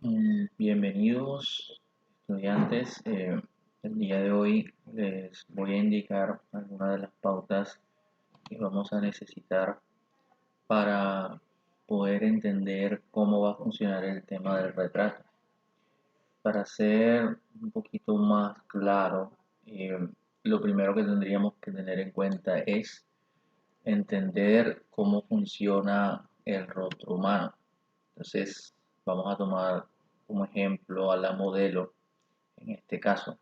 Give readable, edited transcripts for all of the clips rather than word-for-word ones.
Bienvenidos estudiantes. El día de hoy les voy a indicar algunas de las pautas que vamos a necesitar para poder entender cómo va a funcionar el tema del retrato. Para ser un poquito más claro, lo primero que tendríamos que tener en cuenta es entender cómo funciona el rostro humano. Entonces, vamos a tomar como ejemplo a la modelo en este caso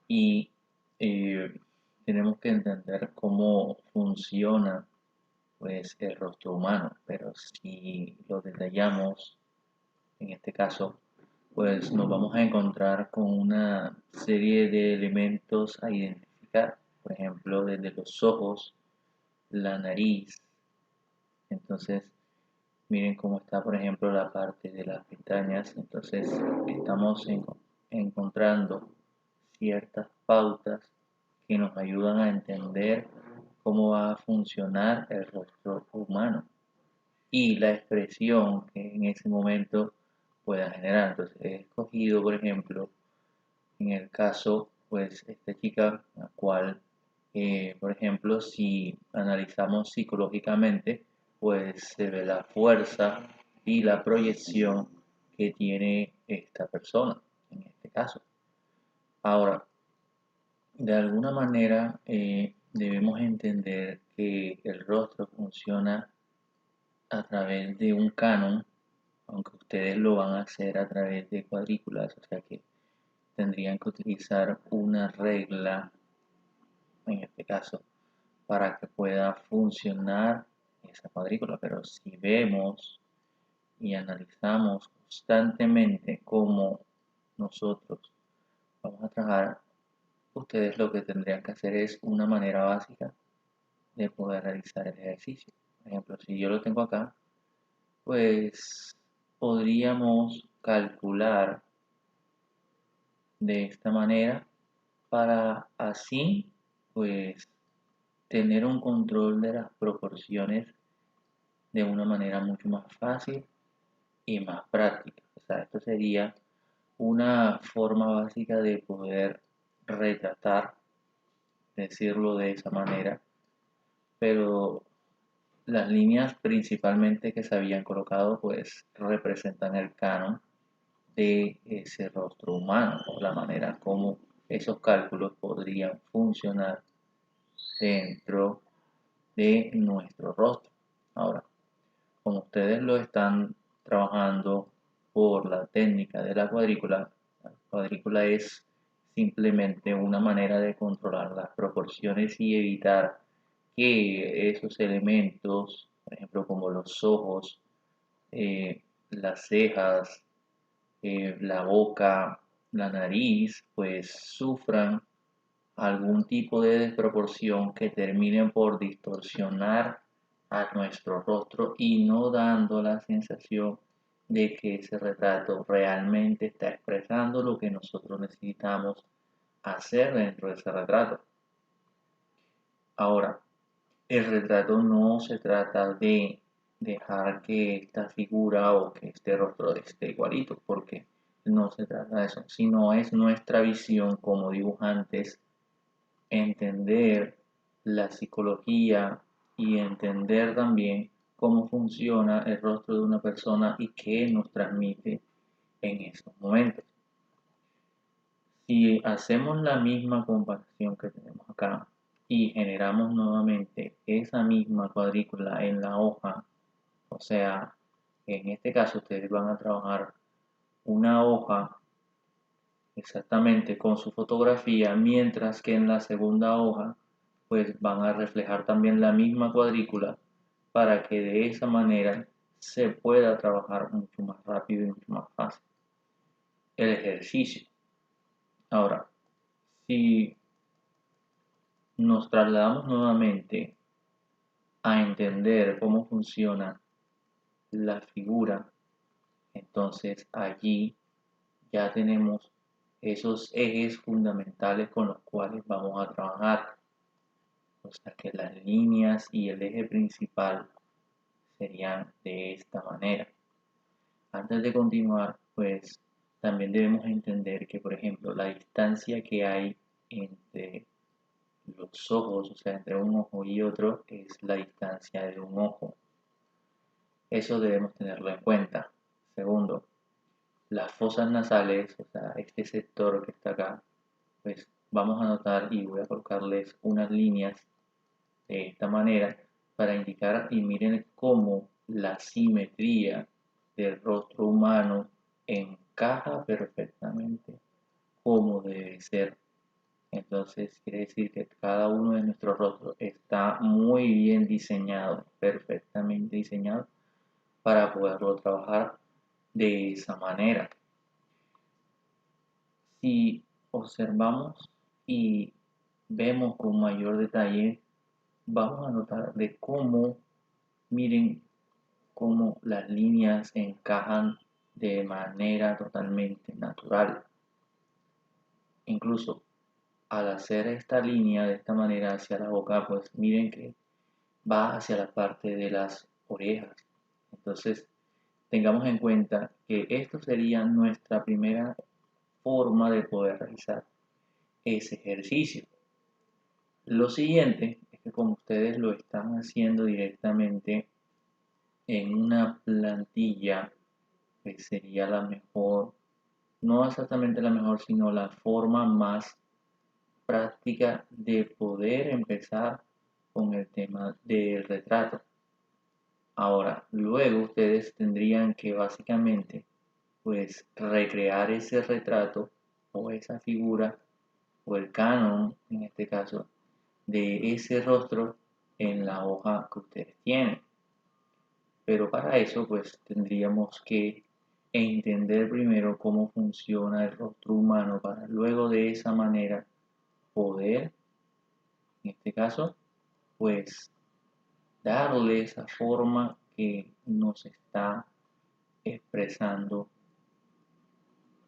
y eh, tenemos que entender cómo funciona pues el rostro humano, pero si lo detallamos en este caso, pues nos vamos a encontrar con una serie de elementos a identificar, por ejemplo, desde los ojos, la nariz. Entonces, miren cómo está, por ejemplo, la parte de las pestañas. Entonces, estamos encontrando ciertas pautas que nos ayudan a entender cómo va a funcionar el rostro humano y la expresión que en ese momento pueda generar. Entonces, he escogido, por ejemplo, en el caso, pues, esta chica, la cual, por ejemplo, si analizamos psicológicamente, pues se ve la fuerza y la proyección que tiene esta persona, en este caso. Ahora, de alguna manera debemos entender que el rostro funciona a través de un canon, aunque ustedes lo van a hacer a través de cuadrículas, o sea que tendrían que utilizar una regla, en este caso, para que pueda funcionar esa cuadrícula. Pero si vemos y analizamos constantemente cómo nosotros vamos a trabajar, ustedes lo que tendrían que hacer es una manera básica de poder realizar el ejercicio. Por ejemplo, si yo lo tengo acá, pues podríamos calcular de esta manera para así pues tener un control de las proporciones de una manera mucho más fácil y más práctica. O sea, esto sería una forma básica de poder retratar, decirlo de esa manera, pero las líneas principalmente que se habían colocado pues representan el canon de ese rostro humano o la manera como esos cálculos podrían funcionar dentro de nuestro rostro. Ahora, como ustedes lo están trabajando por la técnica de la cuadrícula es simplemente una manera de controlar las proporciones y evitar que esos elementos, por ejemplo, como los ojos, las cejas, la boca, la nariz, pues sufran algún tipo de desproporción que termine por distorsionar a nuestro rostro y no dando la sensación de que ese retrato realmente está expresando lo que nosotros necesitamos hacer dentro de ese retrato. Ahora, el retrato no se trata de dejar que esta figura o que este rostro esté igualito, porque no se trata de eso, sino es nuestra visión como dibujantes, entender la psicología y entender también cómo funciona el rostro de una persona y qué nos transmite en esos momentos. Si hacemos la misma comparación que tenemos acá y generamos nuevamente esa misma cuadrícula en la hoja, o sea, en este caso ustedes van a trabajar una hoja exactamente con su fotografía, mientras que en la segunda hoja pues van a reflejar también la misma cuadrícula para que de esa manera se pueda trabajar mucho más rápido y mucho más fácil el ejercicio. Ahora, si nos trasladamos nuevamente a entender cómo funciona la figura, entonces allí ya tenemos esos ejes fundamentales con los cuales vamos a trabajar. O sea que las líneas y el eje principal serían de esta manera. Antes de continuar, pues también debemos entender que, por ejemplo, la distancia que hay entre los ojos, o sea, entre un ojo y otro, es la distancia de un ojo. Eso debemos tenerlo en cuenta. Segundo, las fosas nasales, o sea, este sector que está acá, pues vamos a notar y voy a colocarles unas líneas de esta manera para indicar y miren cómo la simetría del rostro humano encaja perfectamente como debe ser. Entonces quiere decir que cada uno de nuestros rostros está muy bien diseñado, perfectamente diseñado para poderlo trabajar de esa manera. Si observamos y vemos con mayor detalle, vamos a notar de cómo, miren cómo las líneas encajan de manera totalmente natural. Incluso al hacer esta línea de esta manera hacia la boca, pues miren que va hacia la parte de las orejas. Entonces, tengamos en cuenta que esto sería nuestra primera forma de poder realizar ese ejercicio. Lo siguiente es que como ustedes lo están haciendo directamente en una plantilla, pues sería la mejor, no exactamente la mejor, sino la forma más práctica de poder empezar con el tema del retrato. Ahora, luego ustedes tendrían que básicamente pues recrear ese retrato o esa figura o el canon en este caso de ese rostro en la hoja que ustedes tienen. Pero para eso pues tendríamos que entender primero cómo funciona el rostro humano para luego de esa manera poder, en este caso, pues darle esa forma que nos está expresando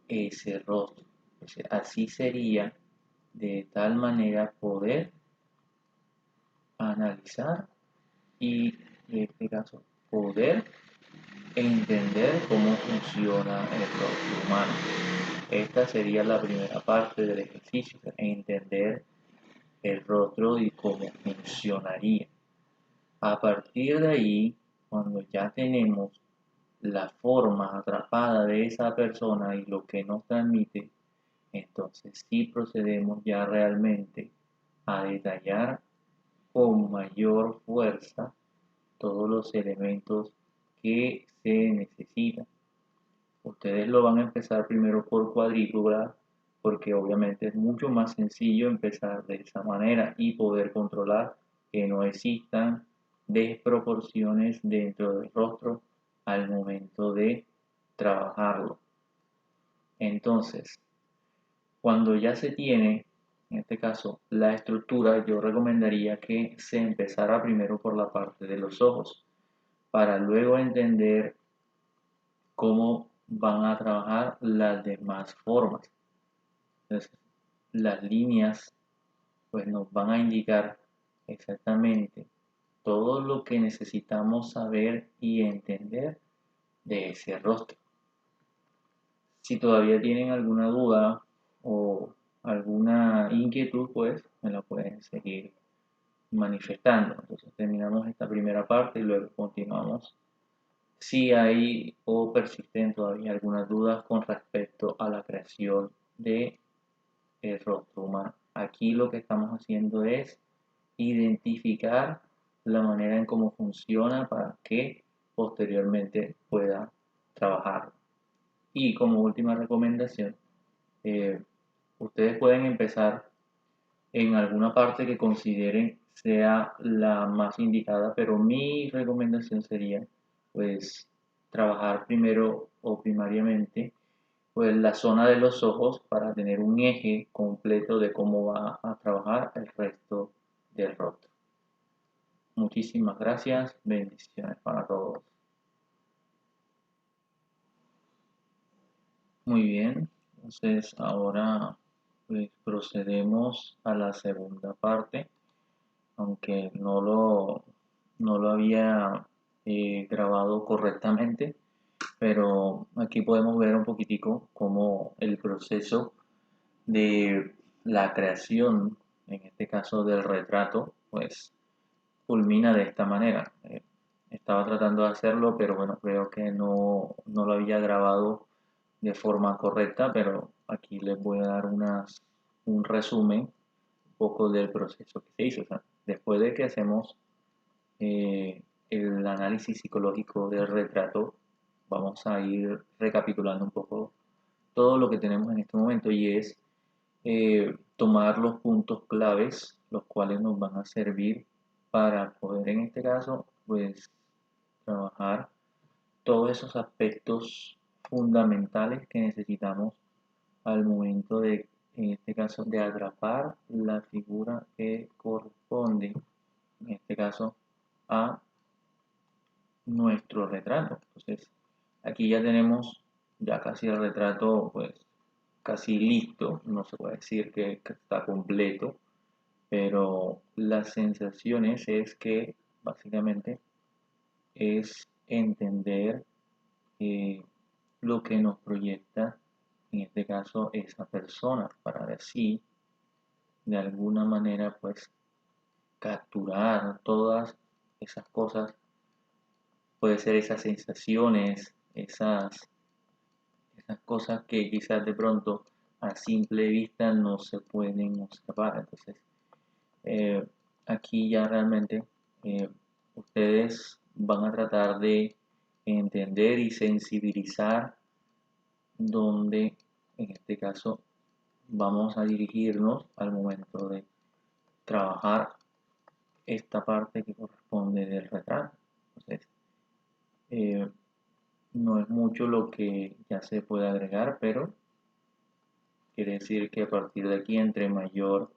ese rostro. Entonces, así sería de tal manera poder analizar y en este caso poder entender cómo funciona el rostro humano. Esta sería la primera parte del ejercicio, entender el rostro y cómo funcionaría. A partir de ahí, cuando ya tenemos la forma atrapada de esa persona y lo que nos transmite, entonces sí procedemos ya realmente a detallar con mayor fuerza todos los elementos que se necesitan. Ustedes lo van a empezar primero por cuadrícula porque obviamente es mucho más sencillo empezar de esa manera y poder controlar que no existan desproporciones dentro del rostro al momento de trabajarlo. Entonces, cuando ya se tiene, en este caso, la estructura, yo recomendaría que se empezara primero por la parte de los ojos, para luego entender cómo van a trabajar las demás formas. Entonces, las líneas pues nos van a indicar exactamente todo lo que necesitamos saber y entender de ese rostro. Si todavía tienen alguna duda o alguna inquietud, pues me la pueden seguir manifestando. Entonces terminamos esta primera parte y luego continuamos. Si hay o persisten todavía algunas dudas con respecto a la creación de el rostro humano. Aquí lo que estamos haciendo es identificar la manera en cómo funciona para que posteriormente pueda trabajar. Y como última recomendación, eh, ustedes pueden empezar en alguna parte que consideren sea la más indicada, pero mi recomendación sería pues trabajar primero o primariamente pues la zona de los ojos para tener un eje completo de cómo va a trabajar el resto del rostro. Muchísimas gracias, bendiciones para todos. Muy bien, entonces ahora pues procedemos a la segunda parte, aunque no lo había grabado correctamente, pero aquí podemos ver un poquitico cómo el proceso de la creación, en este caso del retrato, pues culmina de esta manera. Estaba tratando de hacerlo, pero bueno, veo que no lo había grabado de forma correcta, pero aquí les voy a dar un resumen un poco del proceso que se hizo. O sea, después de que hacemos el análisis psicológico del retrato, vamos a ir recapitulando un poco todo lo que tenemos en este momento y es tomar los puntos claves, los cuales nos van a servir para poder en este caso, pues, trabajar todos esos aspectos fundamentales que necesitamos al momento de, en este caso, de atrapar la figura que corresponde, en este caso, a nuestro retrato. Entonces, aquí ya tenemos ya casi el retrato, pues, casi listo. No se puede decir que está completo, pero las sensaciones es que básicamente es entender eh, lo que nos proyecta, en este caso, esa persona, para así, de alguna manera, pues, capturar todas esas cosas, puede ser esas sensaciones, esas cosas que quizás de pronto a simple vista no se pueden observar. Entonces, eh, aquí ya realmente eh, ustedes van a tratar de entender y sensibilizar donde en este caso vamos a dirigirnos al momento de trabajar esta parte que corresponde del retrato. Entonces, eh, no es mucho lo que ya se puede agregar, pero quiere decir que a partir de aquí, entre mayor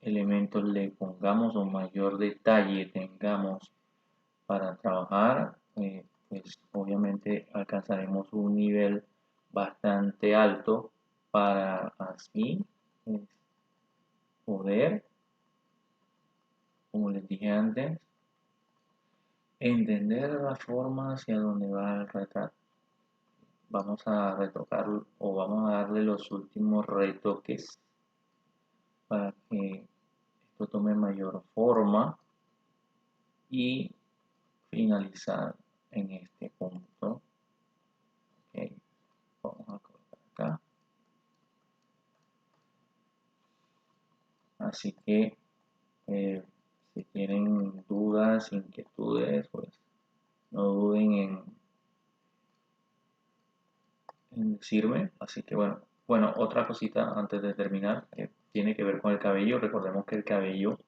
elementos le pongamos o mayor detalle tengamos para trabajar, pues obviamente alcanzaremos un nivel bastante alto para así pues, poder, como les dije antes, entender la forma hacia donde va el retrato. Vamos a retocar o vamos a darle los últimos retoques para que esto tome mayor forma y finalizar en este punto. Ok, vamos a colocar acá. Así que si tienen dudas, inquietudes, pues no duden en decirme. Así que bueno, otra cosita antes de terminar, tiene que ver con el cabello. Recordemos que el cabello